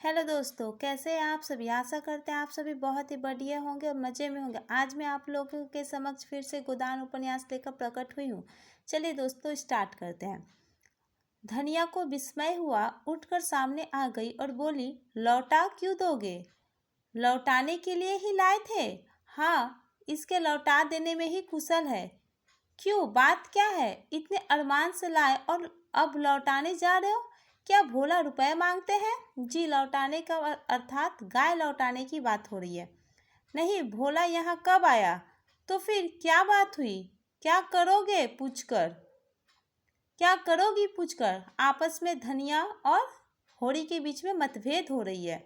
Hello दोस्तों, कैसे हैं आप सभी। आशा करते हैं आप सभी बहुत ही बढ़िया होंगे और मज़े में होंगे। आज मैं आप लोगों के समक्ष फिर से गोदान उपन्यास लेकर प्रकट हुई हूँ। चलिए दोस्तों, स्टार्ट करते हैं। धनिया को विस्मय हुआ, उठकर सामने आ गई और बोली, लौटा क्यों दोगे? लौटाने के लिए ही लाए थे। हाँ, इसके लौटा देने में ही कुशल है। क्यों, बात क्या है? इतने अरमान से लाए और अब लौटाने जा रहे हो? क्या भोला रुपए मांगते हैं? जी, लौटाने का अर्थात गाय लौटाने की बात हो रही है। नहीं, भोला यहाँ कब आया? तो फिर क्या बात हुई? क्या करोगे पूछकर? क्या करोगी पूछकर? आपस में धनिया और होरी के बीच में मतभेद हो रही है।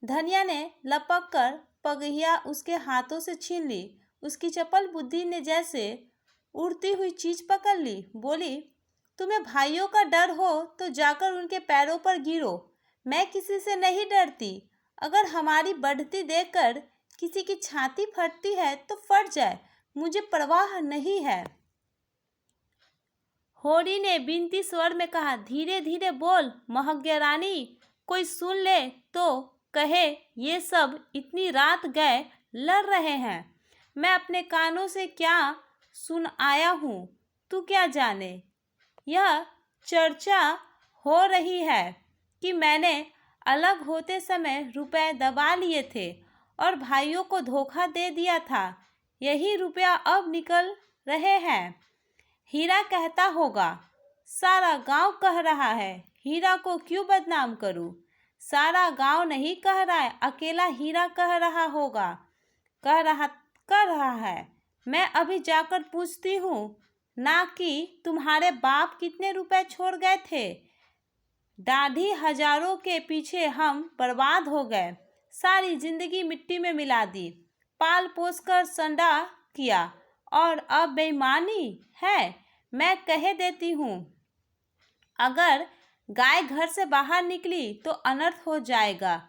धनिया ने लपक कर पगहिया उसके हाथों से छीन ली। उसकी चपल बुद्धि ने जैसे उड़ती हुई चीज पकड़ ली। बोली, तुम्हें भाइयों का डर हो तो जाकर उनके पैरों पर गिरो। मैं किसी से नहीं डरती। अगर हमारी बढ़ती देखकर किसी की छाती फटती है तो फट जाए, मुझे परवाह नहीं है। होरी ने बिनती स्वर में कहा, धीरे धीरे बोल महज्ञा रानी, कोई सुन ले तो कहे ये सब इतनी रात गए लड़ रहे हैं। मैं अपने कानों से क्या सुन आया हूँ, तू क्या जाने। यह चर्चा हो रही है कि मैंने अलग होते समय रुपए दबा लिए थे और भाइयों को धोखा दे दिया था। यही रुपया अब निकल रहे हैं। हीरा कहता होगा, सारा गांव कह रहा है, हीरा को क्यों बदनाम करूं? सारा गांव नहीं कह रहा है, अकेला हीरा कह रहा होगा। कर रहा है। मैं अभी जाकर पूछती हूँ ना कि तुम्हारे बाप कितने रुपए छोड़ गए थे। दाढ़ी हजारों के पीछे हम बर्बाद हो गए, सारी जिंदगी मिट्टी में मिला दी, पाल पोस कर संडा किया और अब बेईमानी है। मैं कह देती हूँ, अगर गाय घर से बाहर निकली तो अनर्थ हो जाएगा।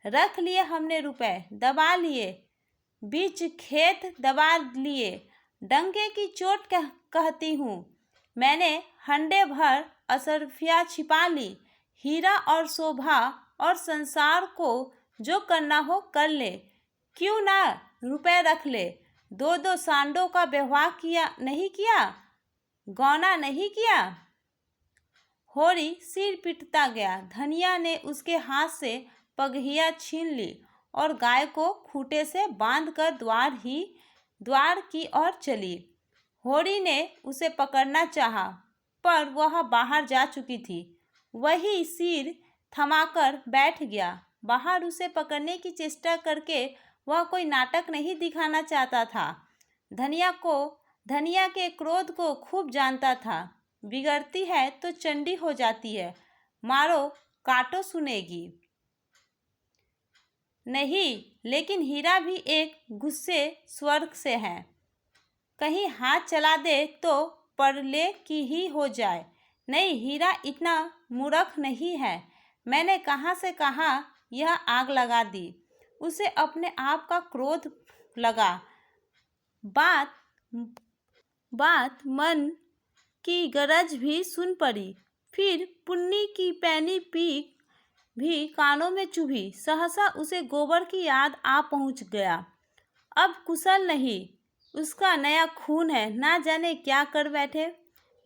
रख लिए हमने रुपए, दबा लिए, बीच खेत दबा लिए, डंके की चोट कहती हूँ। मैंने हंडे भर असरफिया छिपा ली। हीरा और शोभा और संसार को जो करना हो कर ले, क्यों ना रुपए रख ले। दो दो सांडों का व्यवहार किया नहीं किया, गौना नहीं किया। होरी सिर पीटता गया। धनिया ने उसके हाथ से पगहिया छीन ली और गाय को खूंटे से बांधकर द्वार की ओर चली। होरी ने उसे पकड़ना चाहा, पर वह बाहर जा चुकी थी। वही सिर थमाकर बैठ गया। बाहर उसे पकड़ने की चेष्टा करके वह कोई नाटक नहीं दिखाना चाहता था। धनिया के क्रोध को खूब जानता था। बिगड़ती है तो चंडी हो जाती है, मारो काटो सुनेगी नहीं। लेकिन हीरा भी एक गुस्से स्वर्ग से है, कहीं हाथ चला दे तो परले की ही हो जाए। नहीं, हीरा इतना मूर्ख नहीं है। मैंने कहाँ से कहाँ यह आग लगा दी। उसे अपने आप का क्रोध लगा। बात मन की गरज भी सुन पड़ी। फिर पुन्नी की पैनी पीक भी कानों में चुभी। सहसा उसे गोबर की याद आ पहुंच गया। अब कुशल नहीं, उसका नया खून है, ना जाने क्या कर बैठे।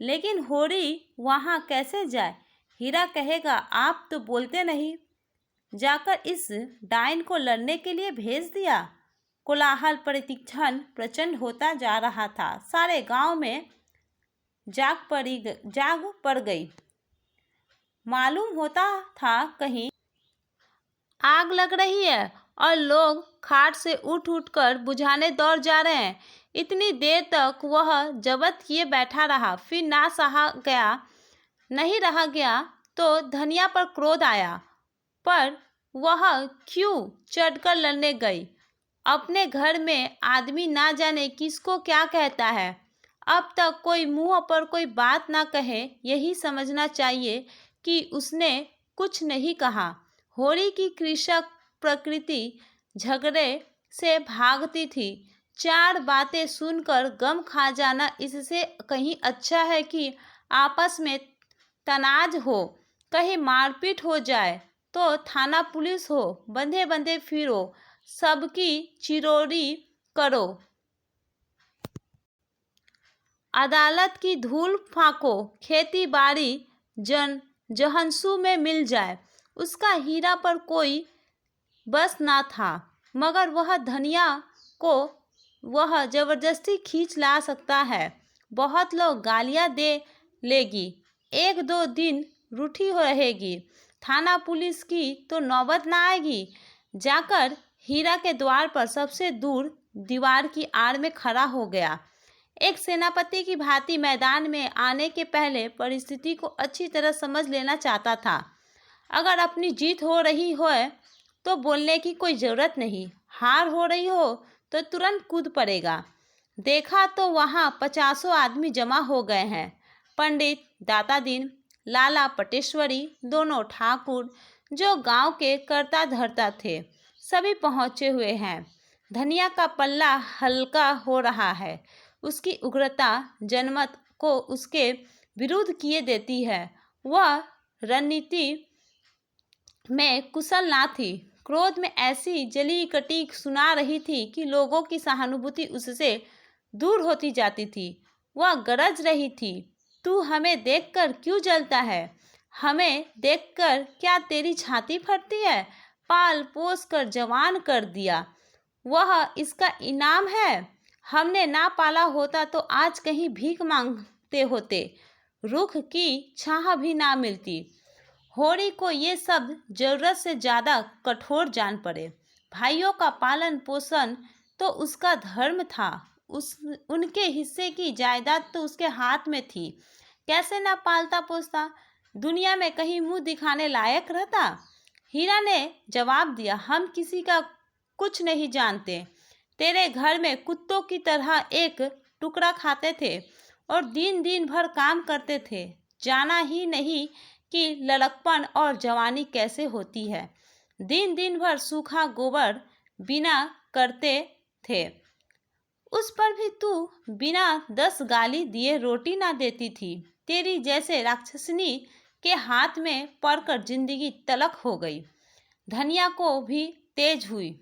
लेकिन होरी वहाँ कैसे जाए? हीरा कहेगा, आप तो बोलते नहीं, जाकर इस डाइन को लड़ने के लिए भेज दिया। कोलाहल प्रतिक्षण प्रचंड होता जा रहा था। सारे गांव में जाग पड़ गई। मालूम होता था कहीं आग लग रही है और लोग खाट से उठ कर बुझाने दौड़ जा रहे हैं। इतनी देर तक वह जबत किए बैठा रहा। फिर ना नहीं रहा गया तो धनिया पर क्रोध आया, पर वह क्यों चढ़कर लड़ने गई? अपने घर में आदमी ना जाने किसको क्या कहता है। अब तक कोई मुंह पर कोई बात ना कहे, यही समझना चाहिए कि उसने कुछ नहीं कहा। होरी की कृषक प्रकृति झगड़े से भागती थी। चार बातें सुनकर गम खा जाना इससे कहीं अच्छा है कि आपस में तनाज हो, कहीं मारपीट हो जाए। तो थाना पुलिस हो, बंधे बंधे फिरो, सबकी चिरोरी करो, अदालत की धूल फाको, खेती बाड़ी जहन्नुम में मिल जाए। उसका हीरा पर कोई बस ना था, मगर वह धनिया को वह जबरदस्ती खींच ला सकता है। बहुत लोग गालियां दे लेगी, एक दो दिन रूठी हो रहेगी, थाना पुलिस की तो नौबत ना आएगी। जाकर हीरा के द्वार पर सबसे दूर दीवार की आड़ में खड़ा हो गया। एक सेनापति की भांति मैदान में आने के पहले परिस्थिति को अच्छी तरह समझ लेना चाहता था। अगर अपनी जीत हो रही हो तो बोलने की कोई ज़रूरत नहीं, हार हो रही हो तो तुरंत कूद पड़ेगा। देखा तो वहाँ 50 आदमी जमा हो गए हैं। पंडित, दाता दीन, लाला पटेश्वरी, दोनों ठाकुर जो गांव के कर्ता धर्ता थे, सभी पहुँचे हुए हैं। धनिया का पल्ला हल्का हो रहा है। उसकी उग्रता जनमत को उसके विरुद्ध किए देती है। वह रणनीति में कुशल ना थी, क्रोध में ऐसी जली कटी सुना रही थी कि लोगों की सहानुभूति उससे दूर होती जाती थी। वह गरज रही थी, तू हमें देखकर क्यों जलता है? हमें देखकर क्या तेरी छाती फटती है? पाल पोस कर जवान कर दिया, वह इसका इनाम है। हमने ना पाला होता तो आज कहीं भीख मांगते होते, रुख की छाह भी ना मिलती। होरी को ये सब जरूरत से ज़्यादा कठोर जान पड़े। भाइयों का पालन पोषण तो उसका धर्म था, उनके हिस्से की जायदाद तो उसके हाथ में थी। कैसे ना पालता पोसता, दुनिया में कहीं मुंह दिखाने लायक रहता? हीरा ने जवाब दिया, हम किसी का कुछ नहीं जानते। तेरे घर में कुत्तों की तरह एक टुकड़ा खाते थे और दिन दिन भर काम करते थे, जाना ही नहीं कि लड़कपन और जवानी कैसे होती है। दिन दिन भर सूखा गोबर बिना करते थे, उस पर भी तू बिना 10 गाली दिए रोटी ना देती थी। तेरी जैसे राक्षसनी के हाथ में पड़कर जिंदगी तलख हो गई। धनिया को भी तेज हुई,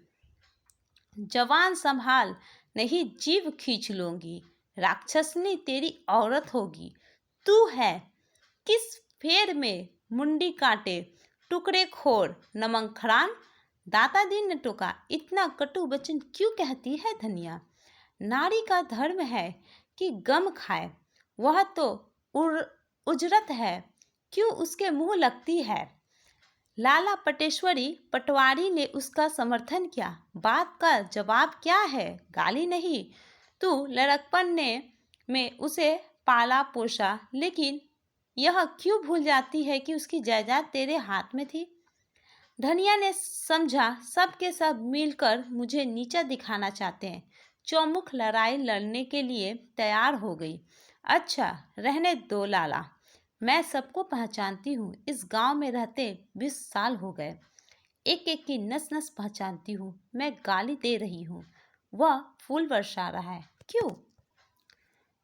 जवान संभाल, नहीं जीभ खींच लूंगी। राक्षसनी तेरी औरत होगी, तू है किस फेर में मुंडी काटे, टुकड़े खोर नमंखरान। दाता दीन ने टोका, इतना कटु वचन क्यों कहती है धनिया? नारी का धर्म है कि गम खाए, वह तो उजरत है, क्यों उसके मुंह लगती है? लाला पटेश्वरी पटवारी ने उसका समर्थन किया। बात का जवाब क्या है? गाली नहीं। तू लड़कपन में उसे पाला पोसा, लेकिन यह क्यों भूल जाती है कि उसकी जायदाद तेरे हाथ में थी? धनिया ने समझा सब के सब मिलकर मुझे नीचा दिखाना चाहते हैं। चौमुख लड़ाई लड़ने के लिए तैयार हो गई। अच्छा रहने दो लाला, मैं सबको पहचानती हूँ, इस गांव में रहते 20 साल हो गए, एक एक की नस नस पहचानती हूँ। मैं गाली दे रही हूँ, वह फूल बरसा रहा है, क्यों?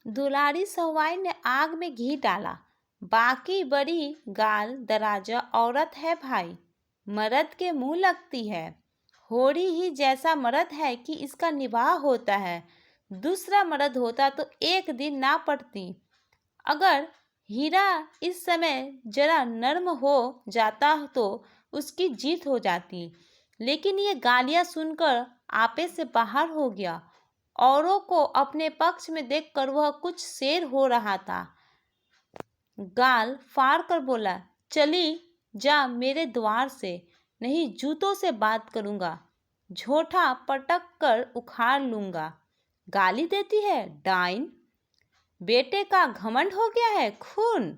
दुलारी सवाई ने आग में घी डाला, बाकी बड़ी गाल दराजा औरत है भाई, मर्द के मुंह लगती है। होरी ही जैसा मर्द है कि इसका निवाह होता है, दूसरा मर्द होता तो एक दिन ना पड़ती। अगर हीरा इस समय जरा नर्म हो जाता तो उसकी जीत हो जाती, लेकिन ये गालियां सुनकर आपे से बाहर हो गया। औरों को अपने पक्ष में देखकर वह कुछ शेर हो रहा था। गाल फाड़ कर बोला, चली जा मेरे द्वार से, नहीं जूतों से बात करूंगा, झोंटा पटक कर उखाड़ लूंगा। गाली देती है डाइन, बेटे का घमंड हो गया है खून। ...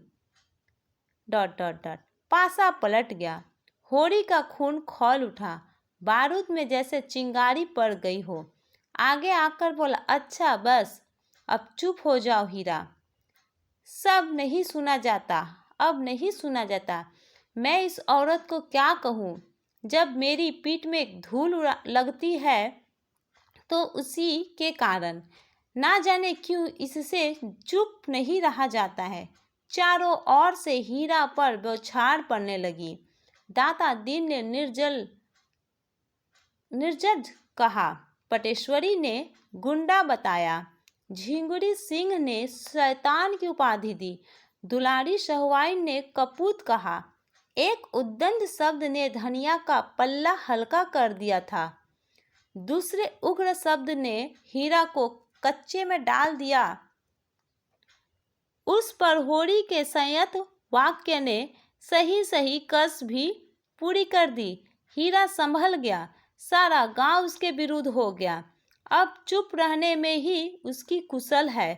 पासा पलट गया। होरी का खून खौल उठा, बारूद में जैसे चिंगारी पड़ गई हो। आगे आकर बोला, अच्छा बस अब चुप हो जाओ हीरा, सब नहीं सुना जाता, अब नहीं सुना जाता। मैं इस औरत को क्या कहूँ? जब मेरी पीठ में धूल लगती है तो उसी के कारण, ना जाने क्यों इससे चुप नहीं रहा जाता है। चारों ओर से हीरा पर बौछार पड़ने लगी। दाता दीन ने निर्जज कहा। पटेश्वरी ने गुंडा बताया। झिंगुरी सिंह ने शैतान की उपाधि दी। दुलारी शहवाइन ने कपूत कहा। एक उद्दंड शब्द ने धनिया का पल्ला हल्का कर दिया था। दूसरे उग्र शब्द ने हीरा को कच्चे में डाल दिया। उस पर होरी के संयत वाक्य ने सही सही कस भी पूरी कर दी। हीरा संभल गया। सारा गांव उसके विरुद्ध हो गया। अब चुप रहने में ही उसकी कुशल है।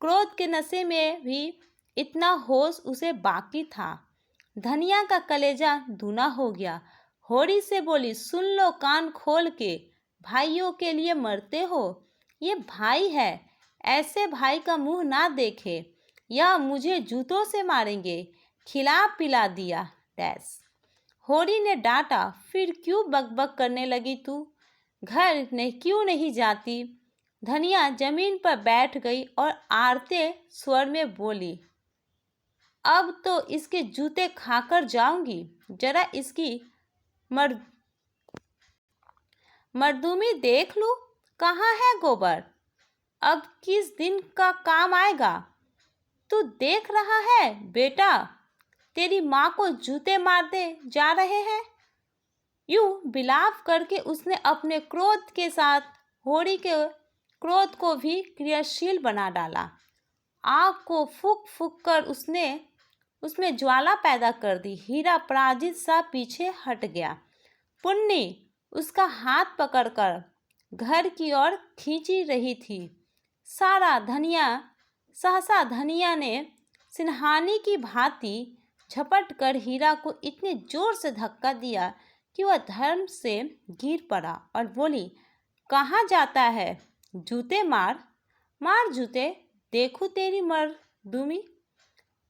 क्रोध के नशे में भी इतना होश उसे बाकी था। धनिया का कलेजा दूना हो गया। होरी से बोली, सुन लो कान खोल के, भाइयों के लिए मरते हो। ये भाई है, ऐसे भाई का मुंह ना देखे। यह मुझे जूतों से मारेंगे। खिला पिला दिया डैश। होरी ने डांटा, फिर क्यों बकबक करने लगी तू? घर ने क्यों नहीं जाती? धनिया जमीन पर बैठ गई और आरते स्वर में बोली, अब तो इसके जूते खाकर जाऊंगी। जरा इसकी मर्दूमी देख लूं। कहाँ है गोबर? अब किस दिन का काम आएगा? तू देख रहा है बेटा, तेरी माँ को जूते मारते जा रहे हैं। यूं विलाप करके उसने अपने क्रोध के साथ होरी के क्रोध को भी क्रियाशील बना डाला। आग को फूंक फूंक कर उसने उसमें ज्वाला पैदा कर दी। हीरा पराजित सा पीछे हट गया। पुन्नी उसका हाथ पकड़कर घर की ओर खींची रही थी। सहसा धनिया ने सिंहानी की भांति झपट कर हीरा को इतने जोर से धक्का दिया कि वह धर्म से गिर पड़ा और बोली, कहाँ जाता है? जूते मार, मार जूते, देखूं तेरी मर्दूमी।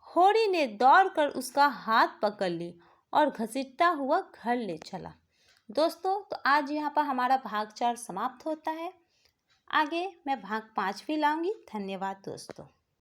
होरी ने दौड़कर उसका हाथ पकड़ ली और घसीटता हुआ घर ले चला। दोस्तों, तो आज यहाँ पर हमारा भाग 4 समाप्त होता है। आगे मैं भाग 5 भी लाऊंगी। धन्यवाद दोस्तों।